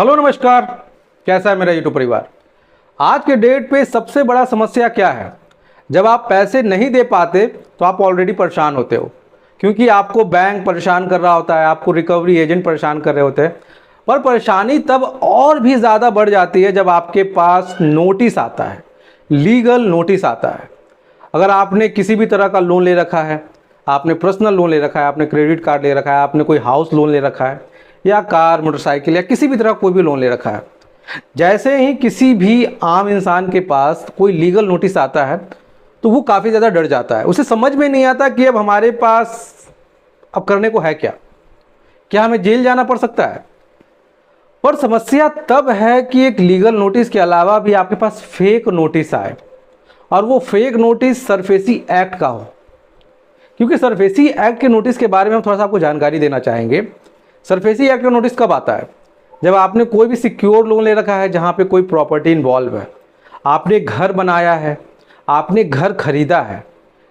Hello नमस्कार, कैसा है मेरा यूट्यूब परिवार। आज के डेट पे सबसे बड़ा समस्या क्या है? जब आप पैसे नहीं दे पाते तो आप ऑलरेडी परेशान होते हो, क्योंकि आपको बैंक परेशान कर रहा होता है, आपको रिकवरी एजेंट परेशान कर रहे होते हैं। पर परेशानी तब और भी ज़्यादा बढ़ जाती है जब आपके पास नोटिस आता है, लीगल नोटिस आता है। अगर आपने किसी भी तरह का लोन ले रखा है, आपने पर्सनल लोन ले रखा है, आपने क्रेडिट कार्ड ले रखा है, आपने कोई हाउस लोन ले रखा है, या कार मोटरसाइकिल या किसी भी तरह कोई भी लोन ले रखा है, जैसे ही किसी भी आम इंसान के पास कोई लीगल नोटिस आता है तो वो काफ़ी ज़्यादा डर जाता है। उसे समझ में नहीं आता कि अब हमारे पास अब करने को है क्या हमें जेल जाना पड़ सकता है। पर समस्या तब है कि एक लीगल नोटिस के अलावा भी आपके पास फेक नोटिस आए, और वो फेक नोटिस सरफेसी एक्ट का हो। क्योंकि सरफेसी एक्ट के नोटिस के बारे में हम थोड़ा सा आपको जानकारी देना चाहेंगे। सरफेसी एक्ट का नोटिस कब आता है? जब आपने कोई भी सिक्योर लोन ले रखा है जहाँ पे कोई प्रॉपर्टी इन्वॉल्व है, आपने घर बनाया है, आपने घर खरीदा है,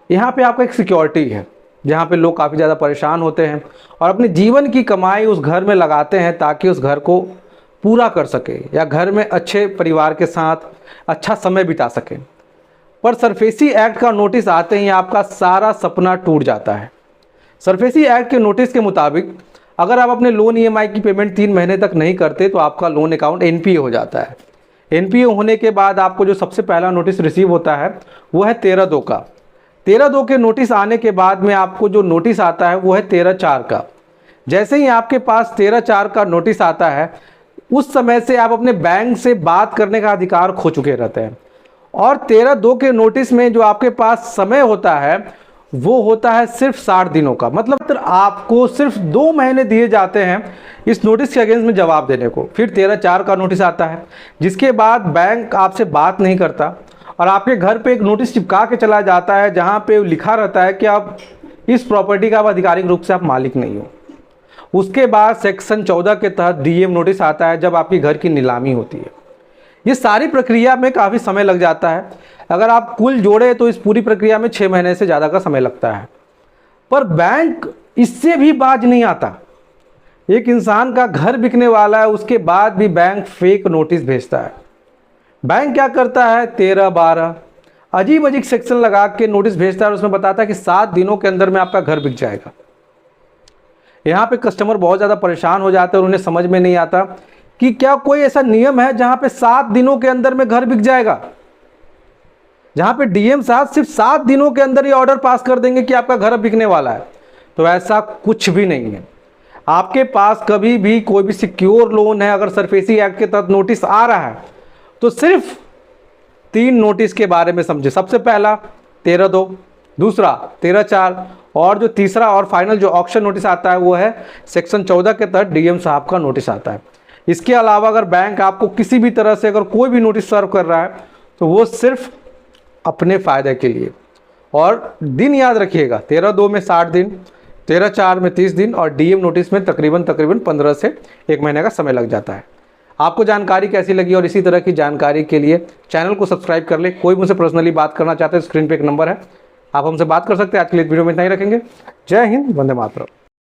यहाँ पे आपका एक सिक्योरिटी है जहाँ पे लोग काफ़ी ज़्यादा परेशान होते हैं और अपने जीवन की कमाई उस घर में लगाते हैं ताकि उस घर को पूरा कर सके या घर में अच्छे परिवार के साथ अच्छा समय बिता सके। पर सरफेसी एक्ट का नोटिस आते ही आपका सारा सपना टूट जाता है। सरफेसी एक्ट के नोटिस के मुताबिक अगर आप अपने लोन ईएमआई की पेमेंट 3 महीने तक नहीं करते तो आपका लोन अकाउंट एनपीए हो जाता है। एनपीए होने के बाद आपको जो सबसे पहला नोटिस रिसीव होता है वो है 13/2 का। 13/2 के नोटिस आने के बाद में आपको जो नोटिस आता है वो है 13/4 का। जैसे ही आपके पास 13/4 का नोटिस आता है, उस समय से आप अपने बैंक से बात करने का अधिकार खो चुके रहते हैं। और 13/2 के नोटिस में जो आपके पास समय होता है वो होता है सिर्फ 60 दिनों का। मतलब आपको सिर्फ 2 महीने दिए जाते हैं इस नोटिस के अगेंस्ट में जवाब देने को। फिर 13/4 का नोटिस आता है, जिसके बाद बैंक आपसे बात नहीं करता और आपके घर पे एक नोटिस चिपका के चला जाता है जहां पे लिखा रहता है कि आप इस प्रॉपर्टी का आधिकारिक रूप से आप मालिक नहीं हो। उसके बाद सेक्शन 14 के तहत डीएम नोटिस आता है जब आपकी घर की नीलामी होती है। ये सारी प्रक्रिया में काफ़ी समय लग जाता है। अगर आप कुल जोड़े तो इस पूरी प्रक्रिया में 6 महीने से ज़्यादा का समय लगता है। पर बैंक इससे भी बाज नहीं आता। एक इंसान का घर बिकने वाला है, उसके बाद भी बैंक फेक नोटिस भेजता है। बैंक क्या करता है, 13/12 अजीब अजीब सेक्शन लगा के नोटिस भेजता है और उसमें बताता है कि 7 दिनों के अंदर में आपका घर बिक जाएगा। यहाँ पे कस्टमर बहुत ज़्यादा परेशान हो जाते हैं और उन्हें समझ में नहीं आता कि क्या कोई ऐसा नियम है जहाँ पे 7 दिनों के अंदर में घर बिक जाएगा, जहाँ पे डीएम साहब सिर्फ 7 दिनों के अंदर ये ऑर्डर पास कर देंगे कि आपका घर बिकने वाला है। तो ऐसा कुछ भी नहीं है। आपके पास कभी भी कोई भी सिक्योर लोन है, अगर सरफेसी एक्ट के तहत नोटिस आ रहा है तो सिर्फ 3 नोटिस के बारे में समझे। सबसे पहला 13/2, दूसरा 13/4 और जो तीसरा और फाइनल जो ऑक्शन नोटिस आता है वो है सेक्शन 14 के तहत डीएम साहब का नोटिस आता है। इसके अलावा अगर बैंक आपको किसी भी तरह से अगर कोई भी नोटिस सर्व कर रहा है तो वो सिर्फ अपने फ़ायदे के लिए। और दिन याद रखिएगा, 13/2 में 60 दिन, 13/4 में 30 दिन और डीएम नोटिस में तकरीबन 15 से 1 महीने का समय लग जाता है। आपको जानकारी कैसी लगी और इसी तरह की जानकारी के लिए चैनल को सब्सक्राइब कर ले। कोई मुझसे पर्सनली बात करना चाहते हैं, स्क्रीन पे एक नंबर है, आप हमसे बात कर सकते हैं। आज के लिए वीडियो में इतना ही रखेंगे। जय हिंद, वंदे मातरम।